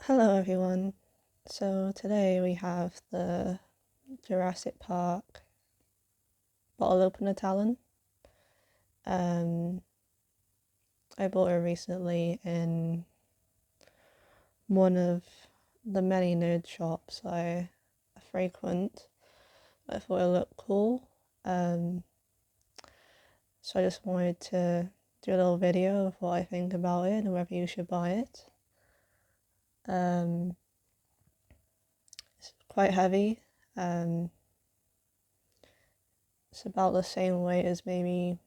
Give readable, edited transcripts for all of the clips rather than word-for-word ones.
Hello everyone. So today we have the Jurassic Park bottle opener talent. Um, I bought it recently in one of the many nerd shops I frequent. I thought it looked cool. So I just wanted to do a little video of what I think about it and whether you should buy it. It's quite heavy. It's about the same weight as maybe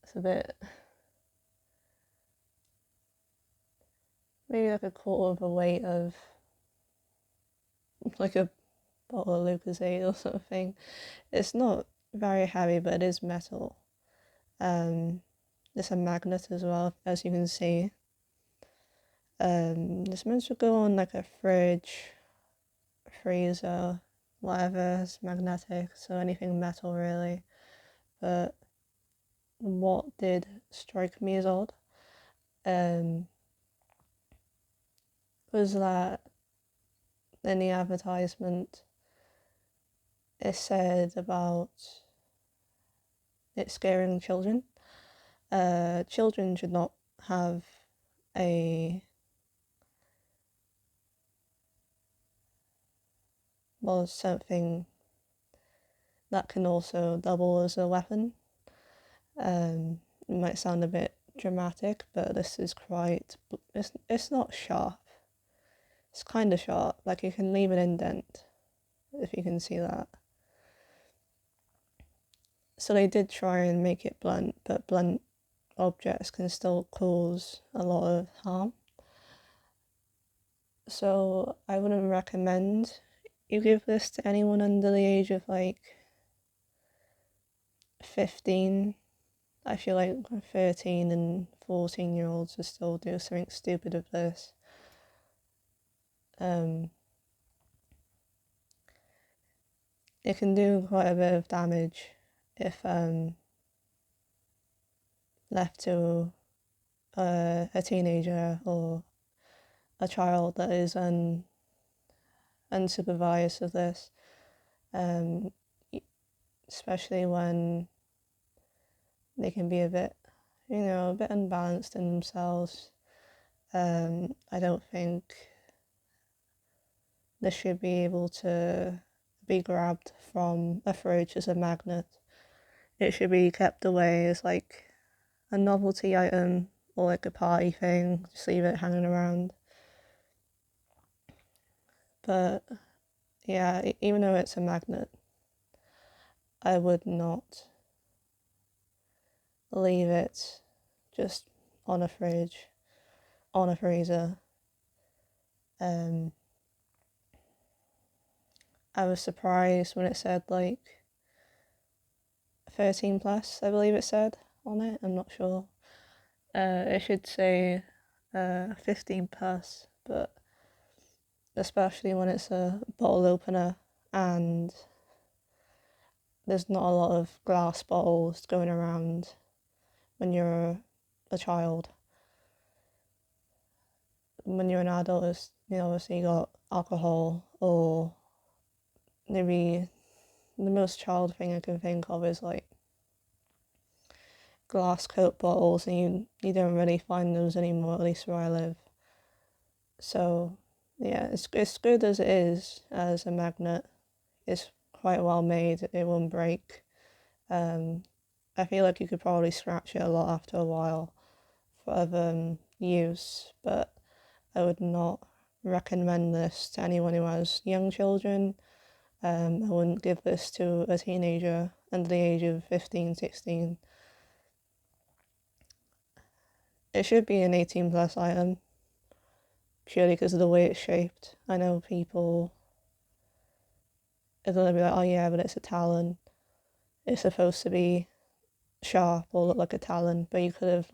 it's a bit maybe like a quarter of the weight of like a bottle of Lucozade or something. It's not very heavy, but it is metal. It's a magnet as well, as you can see. This meant to go on like a fridge, freezer, whatever. It's magnetic, so anything metal really. But what did strike me as odd was that in the advertisement it said about it scaring children. Children should not have a something that can also double as a weapon. It might sound a bit dramatic, but this is quite. It's not sharp. It's kind of sharp. Like you can leave an indent, if you can see that. So they did try and make it blunt, but blunt objects can still cause a lot of harm. So I wouldn't recommend you give this to anyone under the age of like 15. I feel like 13 and 14-year-olds will still do something stupid with this. It can do quite a bit of damage if left to a teenager or a child that is unsupervised with this, especially when they can be a bit unbalanced in themselves. I don't think this should be able to be grabbed from a fridge as a magnet. It should be kept away as like a novelty item or like a party thing, just leave it hanging around. But yeah, even though it's a magnet, I would not leave it just on a fridge, on a freezer. I was surprised when it said like 13 plus, I believe it said on it. I'm not sure. It should say 15 plus, but especially when it's a bottle opener and there's not a lot of glass bottles going around when you're a child. When you're an adult, it's, obviously you got alcohol, or maybe the most child thing I can think of is like glass Coke bottles, and you don't really find those anymore, at least where I live. So yeah, it's good as it is as a magnet. It's quite well made, it won't break. I feel like you could probably scratch it a lot after a while for other use, but I would not recommend this to anyone who has young children. I wouldn't give this to a teenager under the age of 15, 16. It should be an 18 plus item, purely because of the way it's shaped. I know people are going to be like, oh yeah, but it's a talon. It's supposed to be sharp or look like a talon, but they could have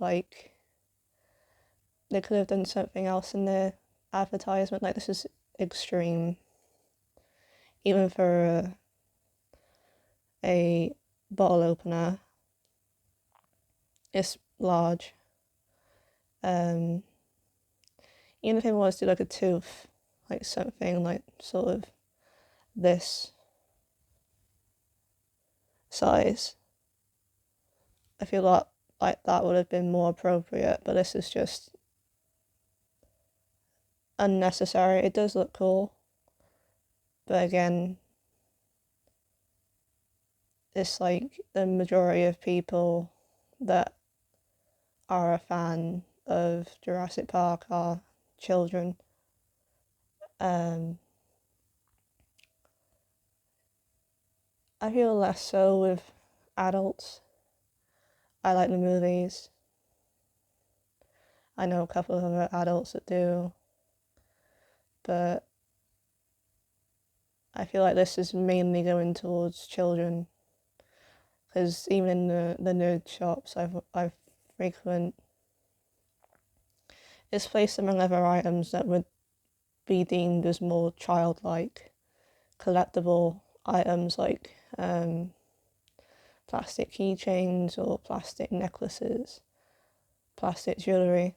done something else in their advertisement. Like, this is extreme. Even for a bottle opener, it's large. even if it was to like a tooth, like something like sort of this size, I feel like that would have been more appropriate, but this is just unnecessary. It does look cool, but again, it's like the majority of people that are a fan of Jurassic Park are children. I feel less so with adults. I like the movies. I know a couple of other adults that do, but I feel like this is mainly going towards children. Because even in the nerd shops I've frequent, it's placed among other items that would be deemed as more childlike, collectible items like plastic keychains or plastic necklaces, plastic jewellery.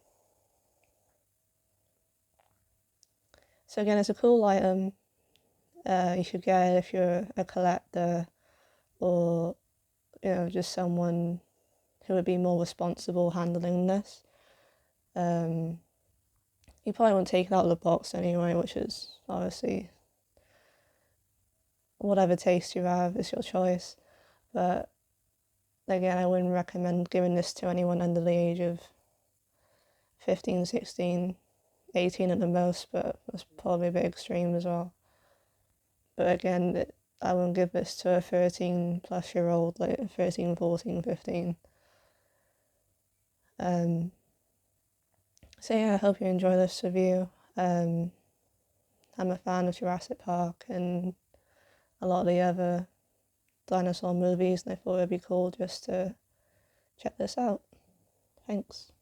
So again, it's a cool item. You should get it if you're a collector or, you know, just someone who would be more responsible handling this. You probably won't take it out of the box anyway, which is obviously whatever taste you have is your choice. But again, I wouldn't recommend giving this to anyone under the age of 15, 16, 18 at the most, but that's probably a bit extreme as well. But again, I wouldn't give this to a 13 plus year old, like 13, 14, 15. So yeah, I hope you enjoy this review. I'm a fan of Jurassic Park and a lot of the other dinosaur movies, and I thought it'd be cool just to check this out. Thanks.